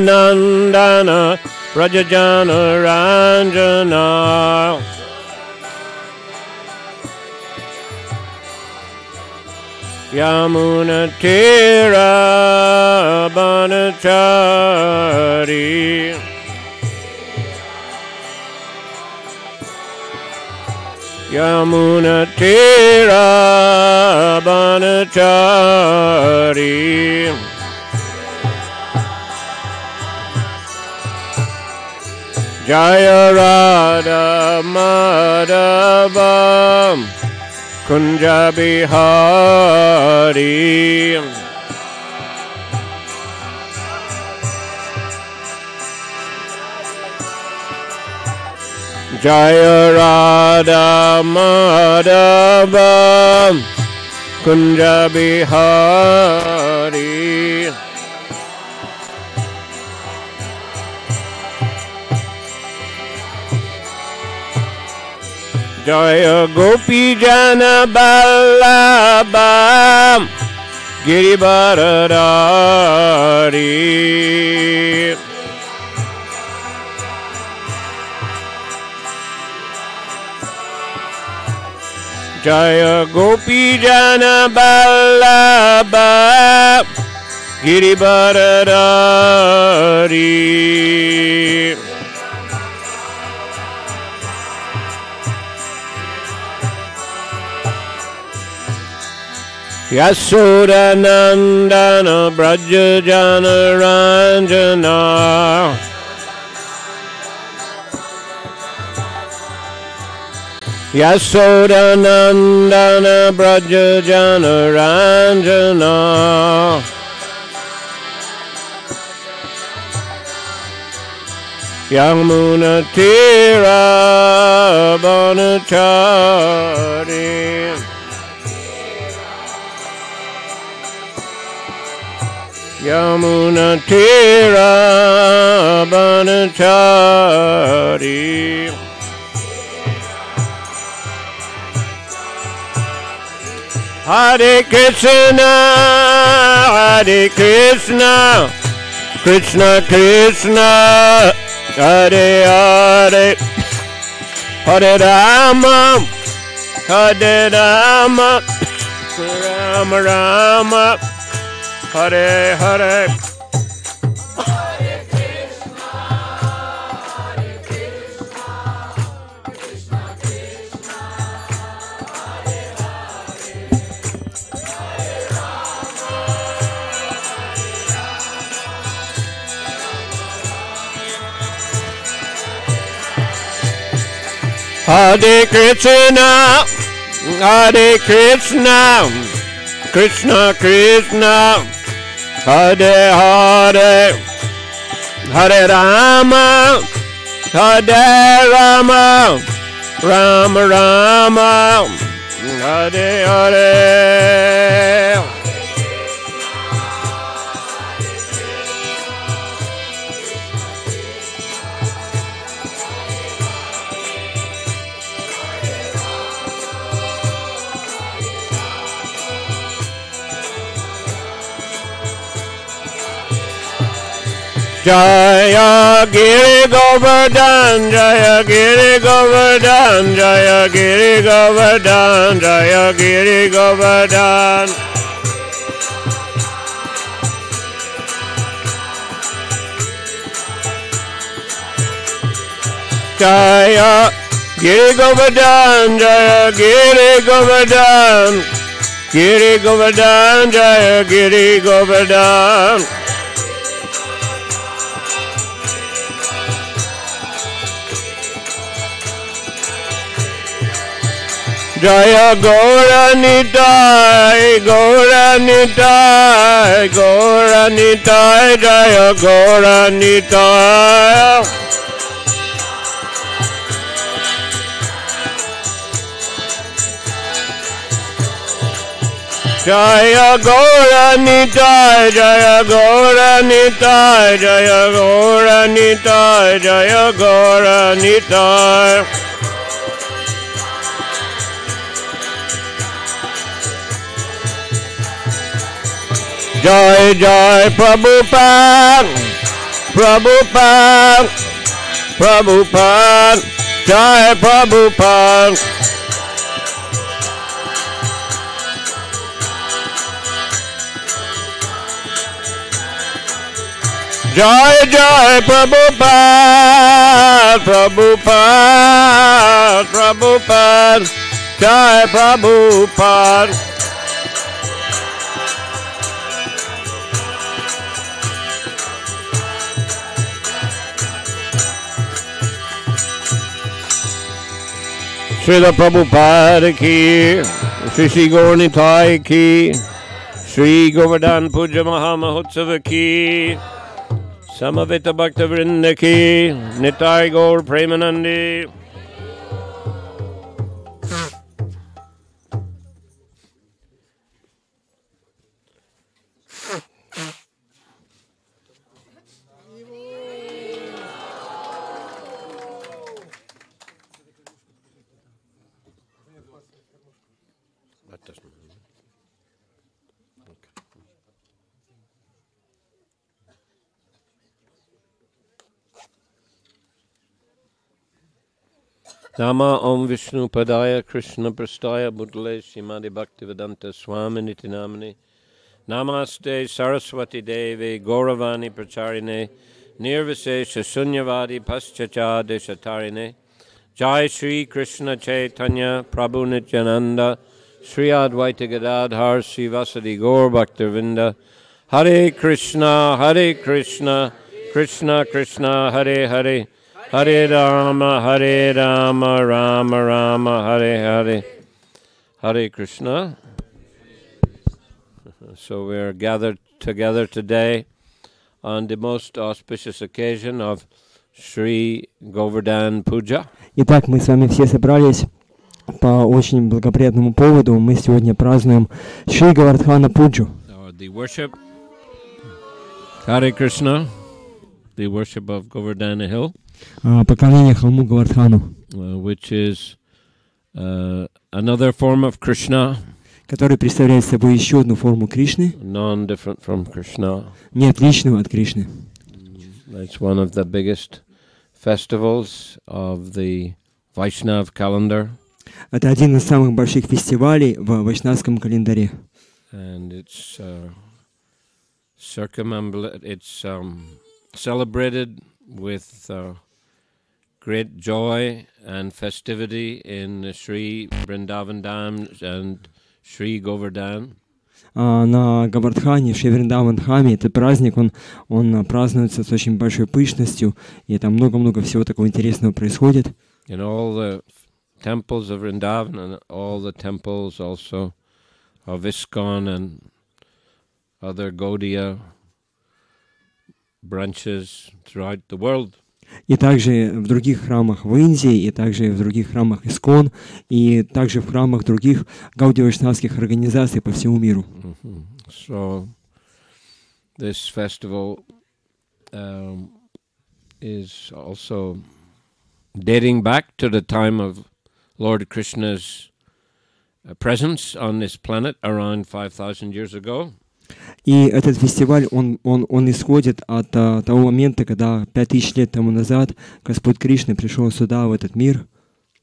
Nandana Prajajana Ranjana Yamuna Tira Banachari Yamuna Tira Banachari Jaya Radha Madhava Kunja Bihari Jaya Radha Madhava Kunja Bihari Jaya Gopi Jana Ballabha Giribharadari Jaya Gopi Jana Ballabha Giribharadari Yasoda Nandana Brajajana Ranjana Yasoda Nandana Brajajana Ranjana Yamuna Tira Banachari Yamuna Tira Banachari Hare Krishna Krishna Krishna Hare Hare Hare Rama Hare Rama Rama Rama Hare Hare Hare Krishna Krishna Krishna Hare Hare Hare Rama Hare Krishna Krishna Krishna Hare Hare Hare Rama Rama Rama Hare Hare Jaya Giri Govardhan, Jaya Giri Govardhan, Jaya Giri Govardhan, Jaya Giri Govardhan. Jaya Giri Govardhan, Jaya Giri Govardhan, Giri Govardhan, Jaya Giri Govardhan. Jaya Gauranitai, Gauranitai, Gauranitai, Jaya Gauranitai. Jaya Gauranitai, Jaya Gauranitai, Jaya Gauranitai, Jaya Gauranitai. Jai Jai Prabhupada, Prabhupada, Prabhupada, Jai Prabhupada. Jai Jai Prabhupada, Prabhupada, Prabhupada, Jai Prabhupada. Srila Prabhupada ki, Shri Gauranitai ki, Sri Говардхана Пуджа Mahamahotsav ki, Samavita Bhakta Vrinda ki, Nitai Gaur Premanandi. Nama Om Vishnu Padaya Krishna Prastaya Bhutale Srimati Bhaktivedanta Swami Niti Namani Namaste Saraswati Devi Gauravani Pracharine Nirvisesha Sunyavadi Paschacha Deshatarine Jai Shri Krishna Chaitanya Prabhu Nityananda Sri Advaita Gadadhar Srivasadi Gaur Bhaktavinda Hare Krishna Krishna Krishna Hare Hare Hare Rama, Rama Rama, Hare Hare. Hare Krishna. So we are gathered together today on the most auspicious occasion of Sri Говардхана Пуджа. Итак, мы с вами все собрались по очень благоприятному поводу. Мы сегодня празднуем Шри Говардхана Пуджу. The worship, Hare Krishna, the worship of Govardhana Hill. Поклонение холму Говардхану, which is another form of Krishna, который представляет собой еще одну форму Кришны, non-different from Krishna. Не отличного от Кришны. It's one of the biggest festivals of the Vaishnav calendar. Это один из самых больших фестивалей в вайшнавском календаре. And it's celebrated with great joy and festivity in Sri Vrindavan Dham and Sri Govardhan. На Говардхане, в Шри Вриндаван Дхаме, этот праздник, он празднуется с очень большой пышностью, и там много-много всего такого интересного происходит. In all the temples of Vrindavan and all the temples also of ISKCON and other Gaudiya branches throughout the world. И также в других храмах в Индии, и также в других храмах ИСККОН, и также в храмах других гаудио-вайшнавских организаций по всему миру. So this festival is also dating back to the time of Lord Krishna's presence on this planet around 5,000 years ago. И этот фестиваль, он исходит от того момента, когда 5000 лет тому назад Господь Кришна пришел сюда, в этот мир.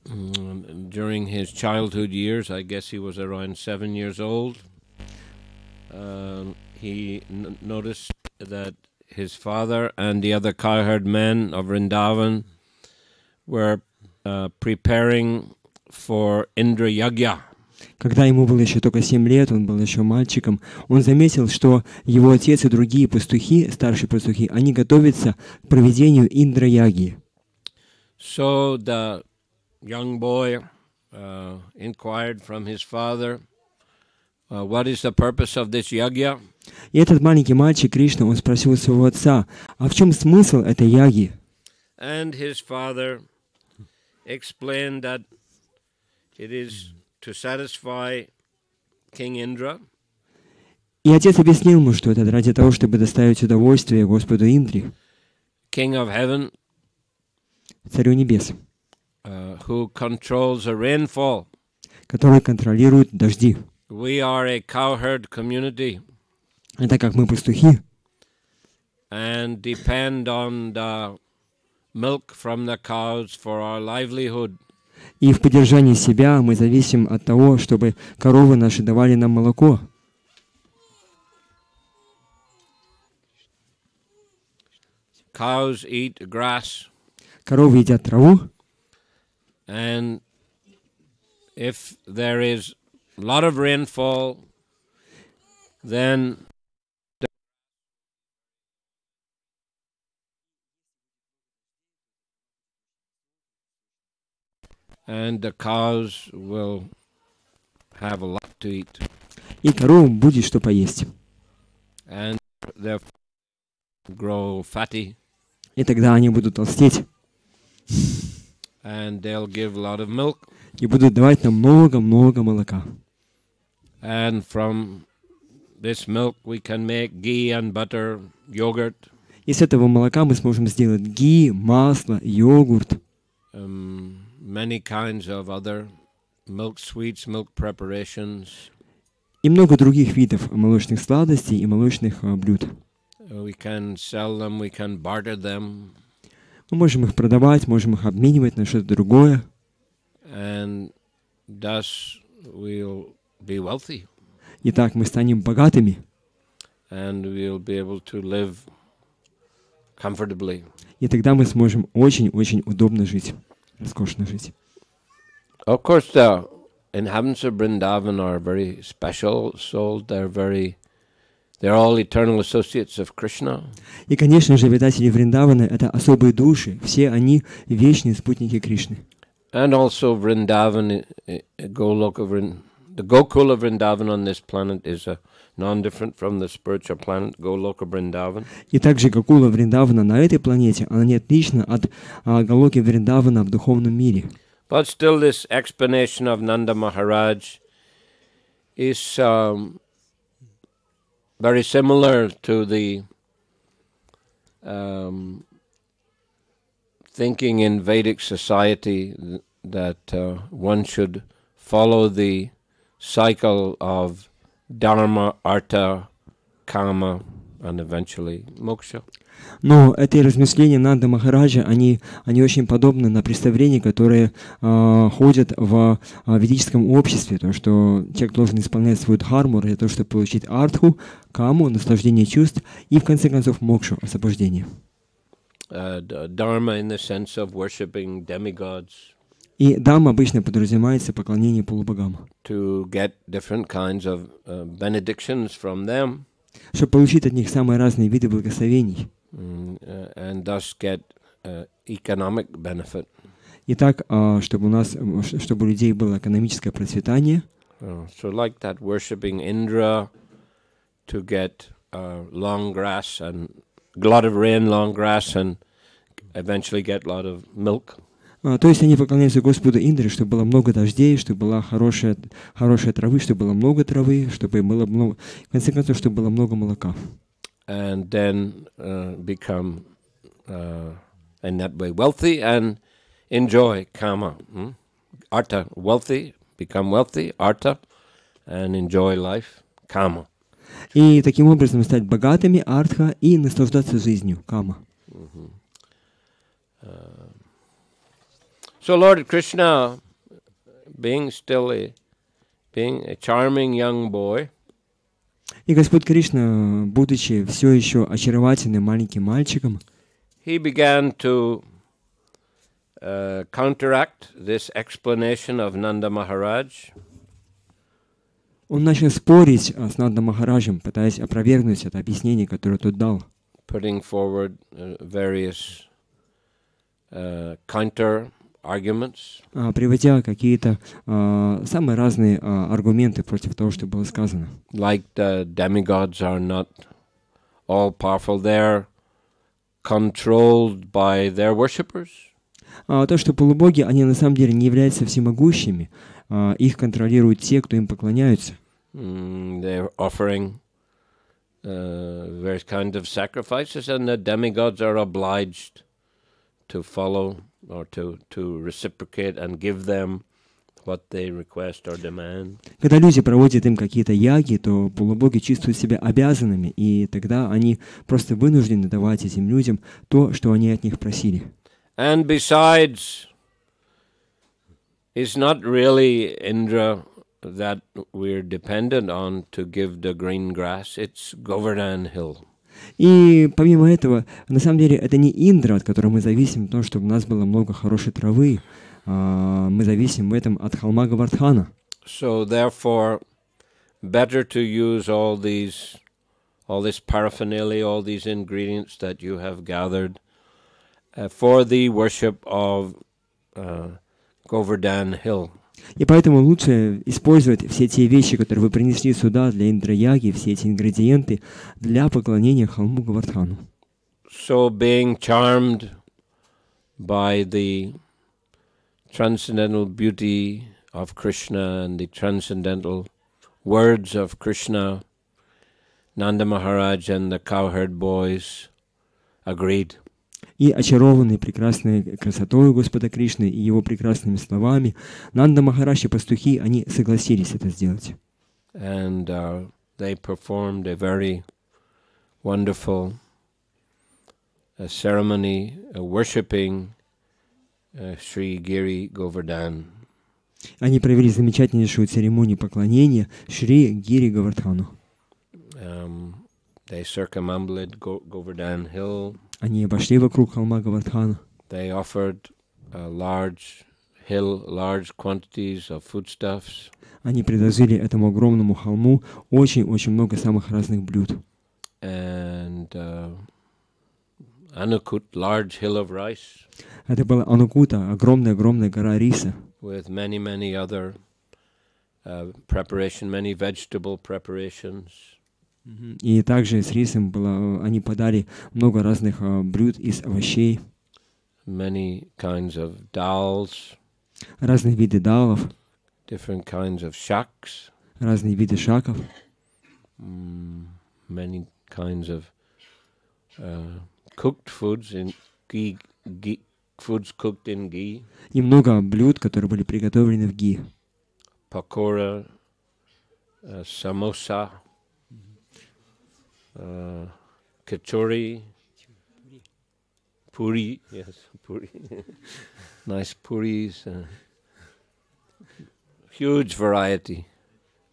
During his childhood years, I guess he was around 7 years old, he noticed that his father and the other cowherd men of Vrindavan were preparing for Indra Yagya. Когда ему было еще только 7 лет, он был еще мальчиком, он заметил, что его отец и другие пастухи, старшие пастухи, они готовятся к проведению Индра-яги. So the young boy inquired from his father, what is the purpose of this yagya? И этот маленький мальчик Кришна, он спросил своего отца, а в чем смысл этой яги? And his father explained that it is to satisfy King Indra. И отец объяснил ему, что это ради того, чтобы доставить удовольствие Господу Индре, King of heaven, царю небес, who controls the rainfall. который контролирует дожди. We are a cowherd community. Это как мы пастухи. and depend on the milk from the cows for our livelihood. И в поддержании себя мы зависим от того, чтобы коровы наши давали нам молоко. Cows eat grass. Коровы едят траву. And if there is a lot of rainfall, then the cows will have a lot to eat. И коровам будет что поесть. And they'll grow fatty. И тогда они будут толстеть. And they'll give a lot of milk. И будут давать нам много-много молока. And from this milk we can make ghee and butter, yogurt. И с этого молока мы сможем сделать ги, масло, йогурт. Many kinds of other milk sweets, milk preparations. И много других видов молочных сладостей и молочных блюд. We can sell them, we can barter them. Мы можем их продавать, можем их обменивать на что-то другое. And thus we'll be wealthy. И так мы станем богатыми. And we'll be able to live comfortably. И тогда мы сможем очень-очень удобно жить, роскошно жить. Of course, the inhabitants of Vrindavan are very special souls. They're all eternal associates of Krishna. И, конечно же, обитатели Вриндавана — это особые души. Все они вечные спутники Кришны. And also Vrindavan, the Gokula Vrindavan on this planet is non-different from the spiritual planet Goloka Vrindavan. И также Гокула Вриндавана на этой планете, она не отлична от Галоки Вриндавана в духовном мире. But still this explanation of Nanda Maharaj is very similar to the thinking in Vedic society that one should follow the cycle of dharma, artha, kama, and eventually moksha. Но эти размышления Нанда Махараджа, они очень подобны на представления, которые ходят в ведическом обществе, то, что человек должен исполнять свою дхарму для того, чтобы получить артху, каму, наслаждение чувств, и в конце концов мокшу, освобождение. Dharma in the sense of worshipping demigods. И дама обычно подразумевается поклонение полубогам. To get different kinds of benedictions from them. Чтобы получить от них самые разные виды благословений. And thus get economic benefit. И так, чтобы у людей было экономическое процветание. So like that, worshipping Indra to get long grass and a lot of rain, long grass, and eventually get a lot of milk. То есть они поклоняются Господу Индре, чтобы было много дождей, чтобы была хорошая травы, чтобы было много травы, чтобы было много, в конце концов, чтобы было много молока. And then become in that way wealthy and enjoy kama. Artha, wealthy, become wealthy, artha, and enjoy life, kama. И таким образом стать богатыми, артха, и наслаждаться жизнью, кама. So Lord Krishna, being a charming young boy, и Господь Кришна, будучи все еще очаровательным маленьким мальчиком, he began to counteract this explanation of Nanda Maharaj. Он начал спорить с Нанда Махараджем, пытаясь опровергнуть это объяснение, которое тот дал. Putting forward various counter arguments. Приводя какие-то самые разные аргументы против того, что было сказано. Like the demigods are not all powerful, they're controlled by their worshippers. То, что полубоги, они на самом деле не являются всемогущими, их контролируют те, кто им поклоняются. They're offering various kinds of sacrifices, and the demigods are obliged to follow or to reciprocate and give them what they request or demand. Когда люди проводят им какие-то яги, то полубоги чувствуют себя обязанными, и тогда они просто вынуждены давать этим людям то, что они от них просили. And besides, it's not really Indra that we're dependent on to give the green grass, it's Govardhan Hill. И помимо этого, на самом деле, это не Индра, от которого мы зависим, потому что у нас было много хорошей травы. Мы зависим в этом от холма Говардхана. So therefore, better to use all this paraphernalia, all these ingredients that you have gathered for the worship of Govardhan Hill. И поэтому лучше использовать все те вещи, которые вы принесли сюда для Индра-яги, все эти ингредиенты для поклонения холму Говардхану. So being charmed by the transcendental beauty of Krishna and the transcendental words of Krishna, Nanda Maharaj and the cowherd boys agreed. И очарованный прекрасной красотой Господа Кришны и его прекрасными словами, Нанда Махарадж и пастухи, они согласились это сделать. And they performed a very wonderful ceremony worshipping Sri Giri Govardhan. Они провели замечательнейшую церемонию поклонения Шри Гири Говардхану. They circumambulated Govardhan Hill. Они обошли вокруг холма Говардхана. They offered a large quantities of foodstuffs. Они предложили этому огромному холму очень-очень много самых разных блюд. And Anukut, large hill of rice. Это была Анукута, огромная-огромная гора риса. With many other many vegetable preparations. И также с рисом они подали много разных блюд из овощей. Many kinds of dals. Разные виды далов. Different kinds of shaks. Разные виды шаков. Many kinds of cooked foods in ghee, foods cooked in ghee. И много блюд, которые были приготовлены в ги. Pakora, samosa. Kachori, puri, yes, puri, nice puris, huge variety.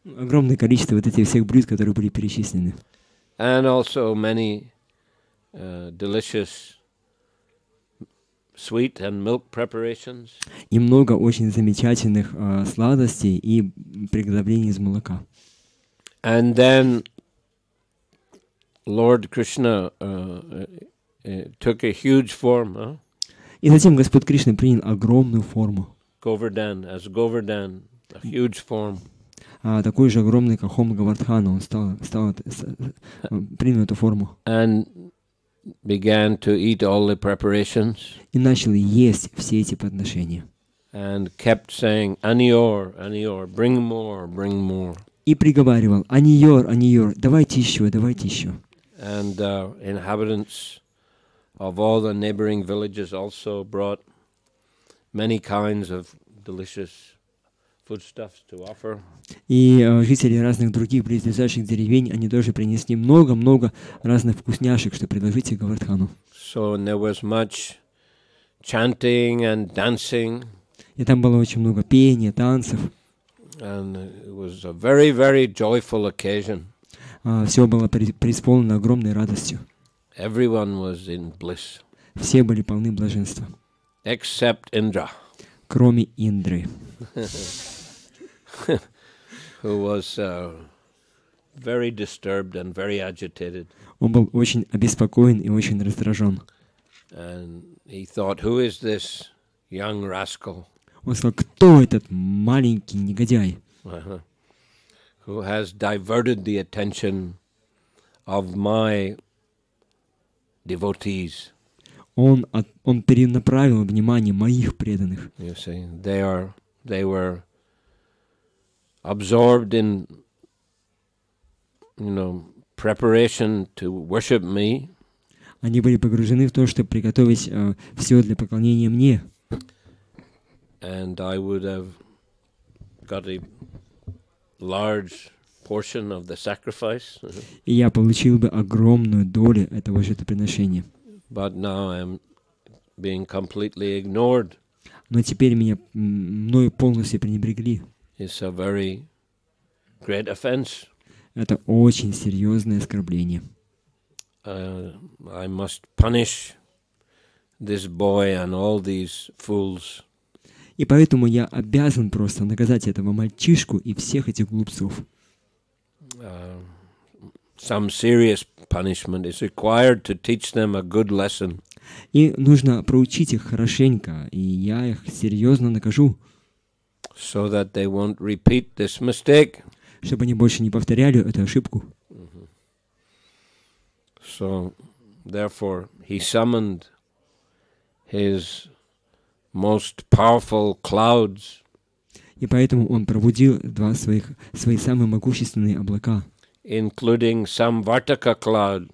Огромное количество вот этих всех блюд, которые были перечислены. And also many delicious sweet and milk preparations. И много очень замечательных сладостей и приготовлений из молока. And then Lord Krishna took a huge form. И затем Господь Кришна принял огромную форму. Govardhan, a huge form. Такой же огромный, как холм Говардхана, он принял эту форму. And began to eat all the preparations. И начал есть все эти подношения. And kept saying, Anior, Anior, bring more, bring more. И приговаривал, Аниор, Аниор, давайте еще, давайте еще. And inhabitants of all the neighboring villages also brought many kinds of delicious foodstuffs to offer. И жители разных других близлежащих деревень, они тоже принесли много-много разных вкусняшек, что предложить Говардхану. So there was much chanting and dancing. И там было очень много пения, танцев. And it was a very, very joyful occasion. Все было преисполнено огромной радостью. Everyone was in bliss. Все были полны блаженства. Except Indra. Кроме Индры. Who was very disturbed and very agitated. Он был очень обеспокоен и очень раздражен. And he thought, who is this young rascal? Он сказал, кто этот маленький негодяй? Who has diverted the attention of my devotees. Он перенаправил внимание моих преданных. You see, they were absorbed in, preparation to worship me. Они были погружены в то, чтобы приготовить все для поклонения мне. And I would have got a large portion of the sacrifice. И я получил бы огромную долю этого жертвоприношения. But now I'm being completely ignored. Но теперь мною полностью пренебрегли. It's a very great offense. Это очень серьезное оскорбление. I must punish this boy and all these fools. И поэтому я обязан просто наказать этого мальчишку и всех этих глупцов. Some serious punishment is required to teach them a good lesson. И нужно проучить их хорошенько, и я их серьезно накажу. So that they won't repeat this mistake. Чтобы они больше не повторяли эту ошибку. So, therefore, he summoned his most powerful clouds. И поэтому он пробудил свои самые могущественные облака. Including Samvartaka cloud.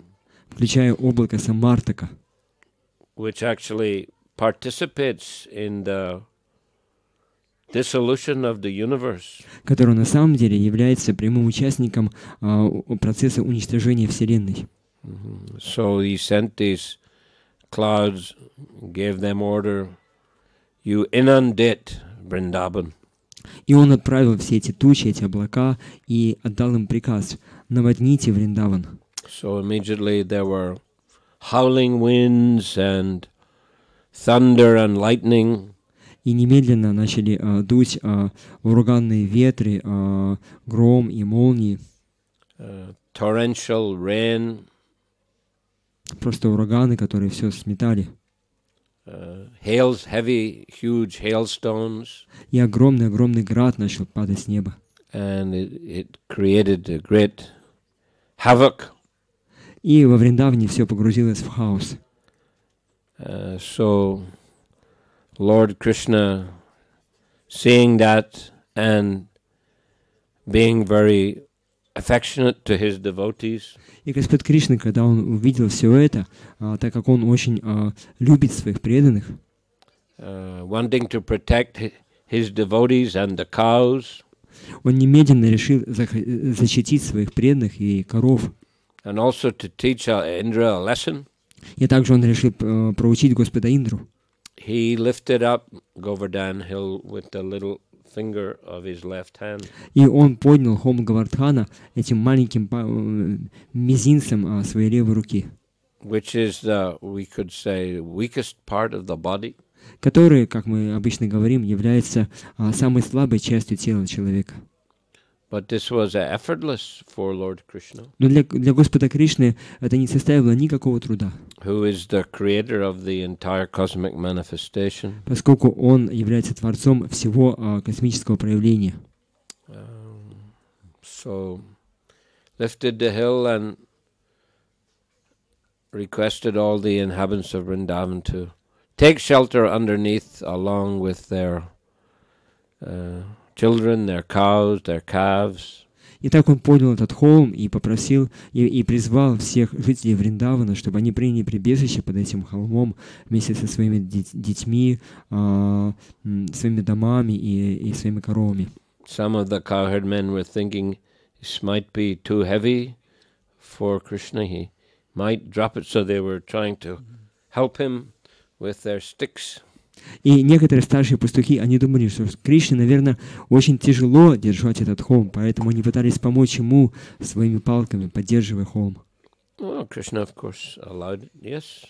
Включая облако Самвартака. Which actually participates in the dissolution of the universe. Который на самом деле является прямым участником процесса уничтожения Вселенной. So he sent these clouds, gave them order, you inundate Vrindavan. И он отправил все эти тучи, эти облака, и отдал им приказ: наводните Вриндаван. So immediately there were howling winds and thunder and lightning. И немедленно начали дуть ураганные ветры, гром и молнии. Torrential rain. Просто ураганы, которые все сметали. Heavy, huge hailstones. И огромный град начал падать с неба. And it created a great havoc. И во Вриндаване все погрузилось в хаос. So Lord Krishna, seeing that and being very affectionate to his devotees, и Господь Кришна, когда он увидел все это, так как он очень любит своих преданных, wanting to protect his devotees and the cows, он немедленно решил защитить своих преданных и коров. And also to teach Indra a lesson. И также он решил проучить Господа Индру. He lifted up Govardhan hill with the little finger of his left hand. И он поднял холм Говардхана этим маленьким мизинцем своей левой руки. Which is the, we could say, weakest part of the body. Который, как мы обычно говорим, является самой слабой частью тела человека. But this was effortless for Lord Krishna. Но для Господа Кришны это не составило никакого труда. Who is the creator of the entire cosmic manifestation. Поскольку он является творцом всего космического проявления. So lifted the hill and requested all the inhabitants of Vrindavan to take shelter underneath along with their children, their cows, their calves. И так он поднял этот холм и попросил и призвал всех жителей Вриндавана, чтобы они приняли прибежище под этим холмом вместе со своими детьми, своими домами и своими коровами. Some of the cowherd men were thinking this might be too heavy for Krishna. He might drop it, so they were trying to help him with their sticks. И некоторые старшие пастухи, они думали, что Кришне, наверное, очень тяжело держать этот холм, поэтому они пытались помочь ему своими палками, поддерживая холм. Oh, Krishna, of course, allowed it. Yes,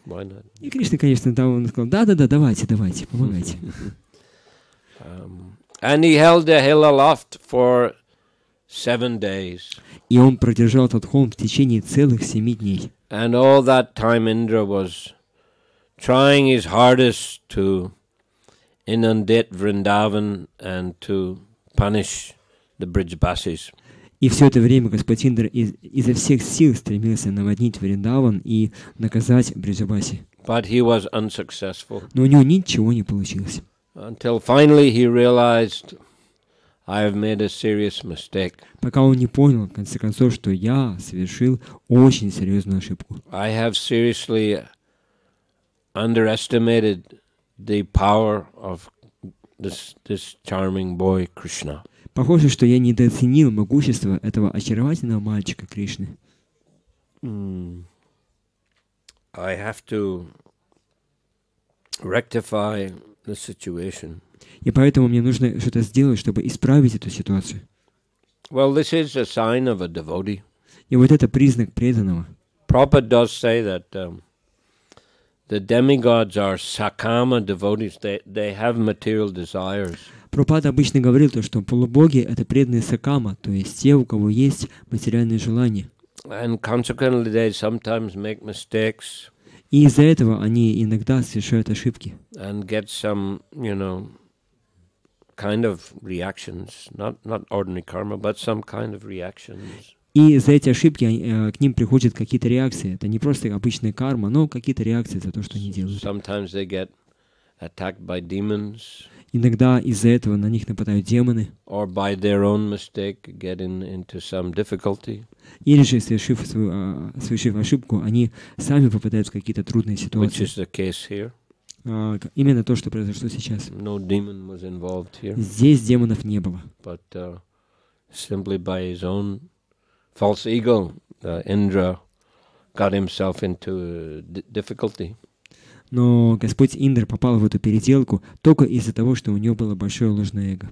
why not? И Кришна, конечно, он сказал, да, давайте, помогайте. And he held the hill aloft for 7 days. И он продержал этот холм в течение целых 7 дней. And all that time Indra was trying his hardest to inundate Vrindavan and to punish the Brijbasis. И все это время Господь Индра изо всех сил стремился наводнить Вриндаван и наказать Бриджабаси. But he was unsuccessful. Но у него ничего не получилось. Until finally he realized, I have made a serious mistake. Пока он не понял, в конце концов, что я совершил очень серьезную ошибку. I have seriously underestimated the power of this charming boy Krishna. Похоже, что я недооценил могущество этого очаровательного мальчика Кришны. I have to rectify the situation. И поэтому мне нужно что-то сделать, чтобы исправить эту ситуацию. Well, this is a sign of a devotee. И вот это признак преданного. Prabhupada does say that the demigods are sakama devotees. They have material desires. Прабхупада обычно говорил, что полубоги — это преданные сакама, то есть те, у кого есть материальные желания. And consequently, they sometimes make mistakes. И из-за этого они иногда совершают ошибки. And get some, kind of reactions, not ordinary karma, but some kind of reactions. И за эти ошибки к ним приходят какие-то реакции. Это не просто обычная карма, но какие-то реакции за то, что они делают. Sometimes they get attacked by demons. Иногда из-за этого на них нападают демоны. Or by their own mistake get into some difficulty. Или же, совершив ошибку, они сами попадают в какие-то трудные ситуации. Which is the case here. Именно то, что произошло сейчас. No demon was involved here. Здесь демонов не было. But simply by his own false ego, Indra got himself into difficulty. Но Господь Индр попал в эту переделку только из-за того, что у него было большое ложное эго.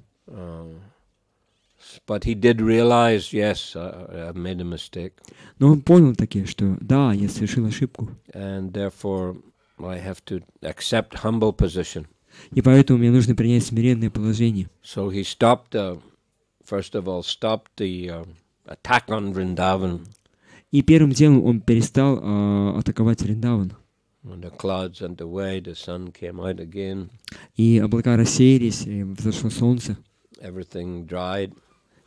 But he did realize, yes, I made a mistake. Но он понял таки, что да, я совершил ошибку. And therefore I have to accept humble position. И поэтому мне нужно принять смиренное положение. So he stopped, first of all, stopped the attack on Vrindavan. И первым делом он перестал атаковать Вриндаван. When the clouds went away, the sun came out again. И облака рассеялись, и взошло солнце. Everything dried.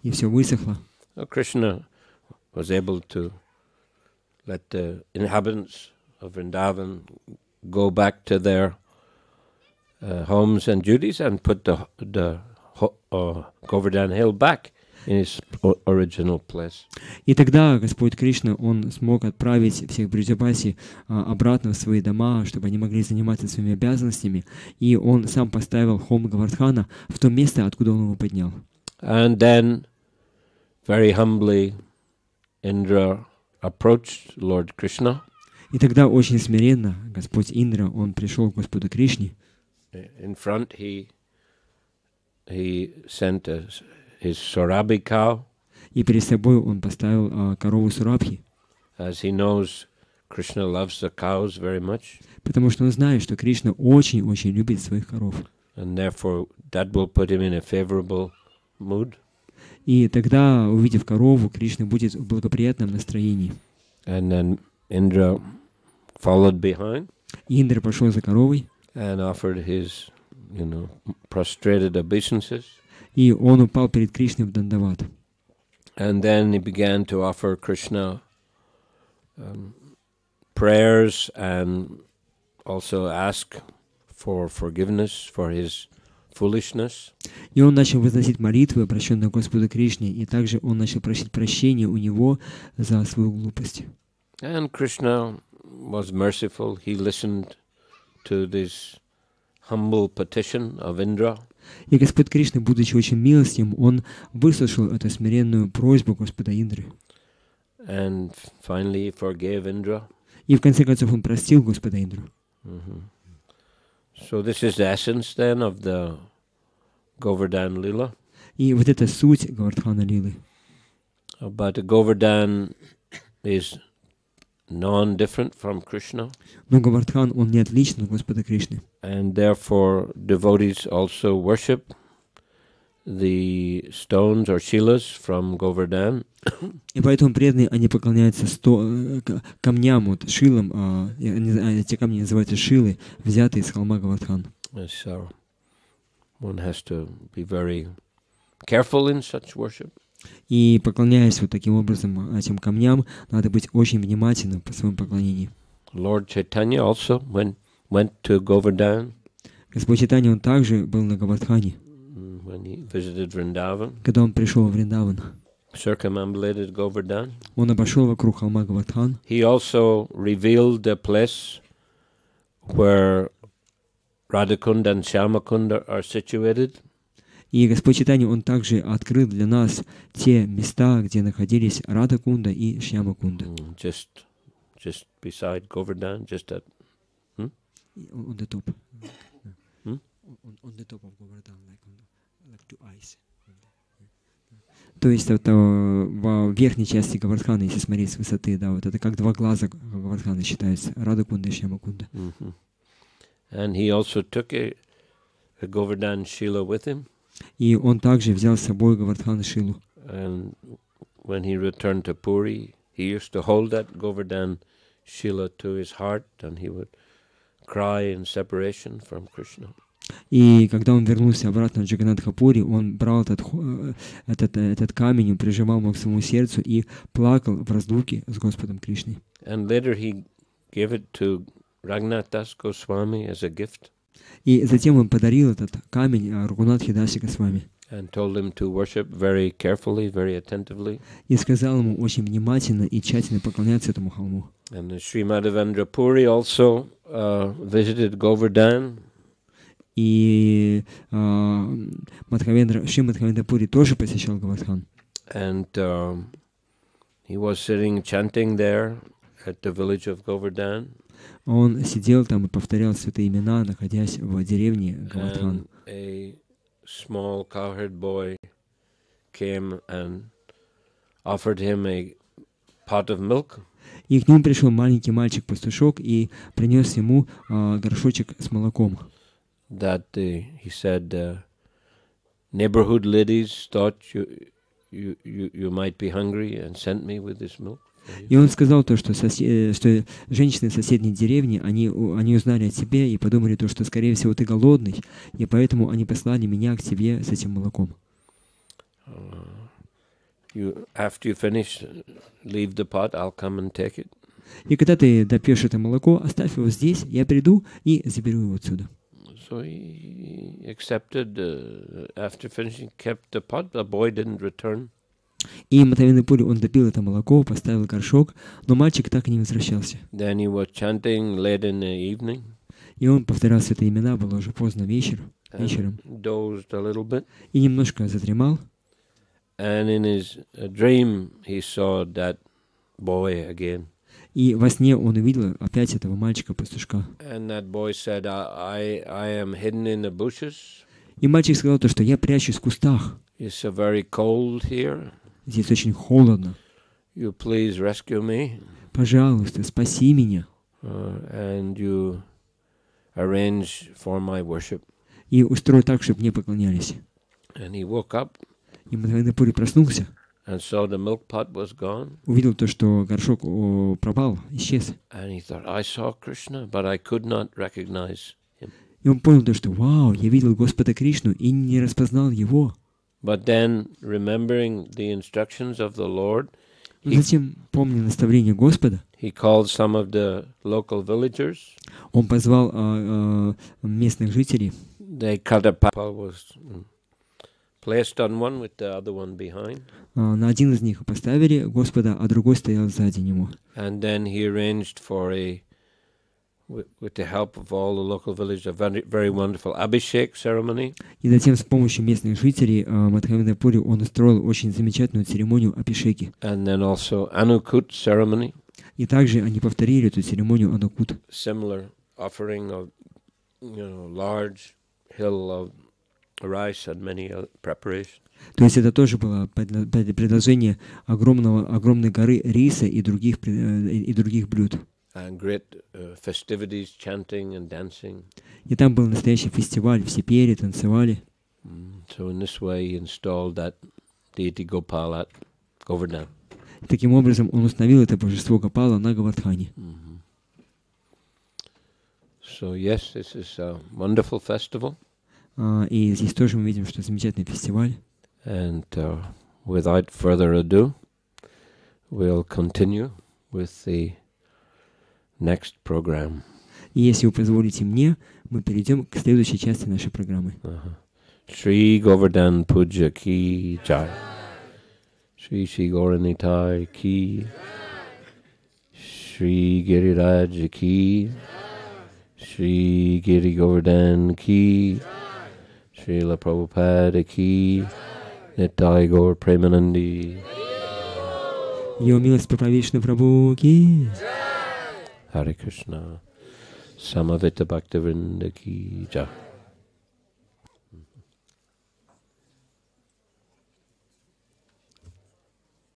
И все высохло. Krishna was able to let the inhabitants of Vrindavan go back to their homes and duties and put the Govardhan hill back in its original place. И тогда Господь Кришна, Он смог отправить всех Бриджапаси обратно в свои дома, чтобы они могли заниматься своими обязанностями, и Он сам поставил холм Говардхана в то место, откуда Он его поднял. And then, very humbly, Indra approached Lord Krishna. И тогда очень смиренно Господь Индра, Он пришел к Господу Кришне. In front, he sent his Surabhi cow. И перед собой он поставил корову Сурабхи. As he knows, Krishna loves the cows very much. Потому что он знает, что Кришна очень-очень любит своих коров. And therefore, that will put him in a favorable mood. И тогда, увидев корову, Кришна будет в благоприятном настроении. And then Indra followed behind. И Индра пошел за коровой. And offered his, prostrated obeisances. И он упал перед Кришной в дандават. And then he began to offer Krishna prayers and also ask for forgiveness for his foolishness. И он начал возносить молитвы, обращенные к Господу Кришне, и также он начал просить прощения у него за свою глупость. And Krishna was merciful. He listened to this humble petition of Indra. И Господь Кришна, будучи очень милостивым, он выслушал эту смиренную просьбу Господа Индры. And finally he forgave Indra. И в конце концов он простил Господа Индру. So this is the essence then of the Govardhan Lila. И вот это суть Говардхана Лилы. But the Govardhan is non-different from Krishna. Но Говардхан, он не отличен от Господа Кришны. And therefore devotees also worship the stones or shilas from Govardhan. И поэтому преданные, они поклоняются камням, вот, шилам, эти камни называются шилы, взятые с холма Говардхан. So one has to be very careful in such worship. И поклоняясь вот таким образом этим камням, надо быть очень внимательным по своему поклонению. Lord Chaitanya also went to Govardhan. Господь Чайтанья, он также был на Говардхане, when he visited Vrindavan. когда он пришел в Вриндаван. Circumambulated Govardhan. Он обошел вокруг холма Говардхан. He also revealed the place where Radhakunda and Shyamakunda are situated. И Господь Чайтанья, Он также открыл для нас те места, где находились Радха-кунда и Шьяма-кунда. Just beside Govardhan, just at... On the top. On the top of Govardhan, like two eyes. То есть это в верхней части Говардханы, если смотреть с высоты, да, вот это как два глаза Говардханы считаются, Радха-кунда и Шьяма-кунда. And he also took a Govardhan Shila with him. И он также взял с собой Говардхана Шилу. And when he returned to Puri, he used to hold that Govardhan Shila to his heart, and he would cry in separation from Krishna. И когда он вернулся обратно в Джаганнатхапури, он брал этот камень, прижимал его к своему сердцу и плакал в разлуке с Господом Кришной. And later he gave it to Raghunath Das Goswami as a gift. И затем он подарил этот камень Рагунатхе Дасе Госвами. And told him to worship very carefully, very attentively. И сказал ему очень внимательно и тщательно поклоняться этому холму. And Sri Madhavendra Puri also visited Govardhan. И Шри Мадхавендра Пури тоже посещал Говардхан. And he was sitting chanting there at the village of Govardhan. Он сидел там и повторял святые имена, находясь в деревне Говардхан. A small cowherd boy came and offered him a pot of milk. И к нему пришел маленький мальчик-пастушок и принес ему горшочек с молоком. That he said, neighborhood ladies thought you might be hungry and sent me with this milk. И он сказал то, что женщины соседней деревни, они узнали о тебе и подумали то, что, скорее всего, ты голодный, и поэтому они послали меня к тебе с этим молоком. After you finish, leave the pot, I'll come and take it. И когда ты допьешь это молоко, оставь его здесь, я приду и заберу его отсюда. So he accepted. After finishing, kept the pot. The boy didn't return. И Мадхавендра Пури, он допил это молоко, поставил горшок, но мальчик так и не возвращался. Then he was chanting late in the evening. И он повторял святые имена, было уже поздно вечером. Dozed a little bit. И немножко задремал. And in his dream, he saw that boy again. И во сне он увидел опять этого мальчика-пастушка. And that boy said, I am hidden in the bushes. И мальчик сказал то, что я прячусь в кустах. It's so very cold here. Здесь очень холодно. You please rescue me. Пожалуйста, спаси меня. And you arrange for my worship. И устрой так, чтобы мне поклонялись. And he woke up. И Мадхавендра Пури проснулся. And saw the milk pot was gone. Увидел то, что горшок пропал, исчез. And he thought, I saw Krishna, but I could not recognize him. И он понял то, что вау, я видел Господа Кришну и не распознал его. But then, remembering the instructions of the Lord, затем, помня наставление Господа, he called some of the local villagers. Он позвал местных жителей. They cut a path, was placed on one with the other one behind. На один из них поставили Господа, а другой стоял сзади него. And then he arranged for with the help of all the local villagers, a very, very wonderful Abhishek ceremony. И затем с помощью местных жителей Мадхавендра Пури он устроил очень замечательную церемонию Абхишеки. And then also Anukut ceremony. И также они повторили эту церемонию Анукут. Similar offering of, large hill of rice and many preparations. То есть это тоже было предложение огромной горы риса и других блюд. And great festivities, chanting and dancing. И там был настоящий фестиваль, все пели, танцевали. So in this way he installed that deity Gopal at Govardhan. Таким образом он установил это божество Гопала на Говардхане. So yes, this is a wonderful festival. И здесь тоже мы видим, что замечательный фестиваль. And without further ado, we'll continue with the next program. И если вы позволите мне, мы перейдем к следующей части нашей программы. Shri Говардhana Pуджа ki jai. Shri Gauranitai ki. Shri Giriraj ki. Shri Giri Govardhan ki, Srila Prabhupada ki, Nitai Gaur Premanandi. Его милость Прабхавишну Прабху ки. Hare Krishna. Samavita Bhaktivinoda ki jai.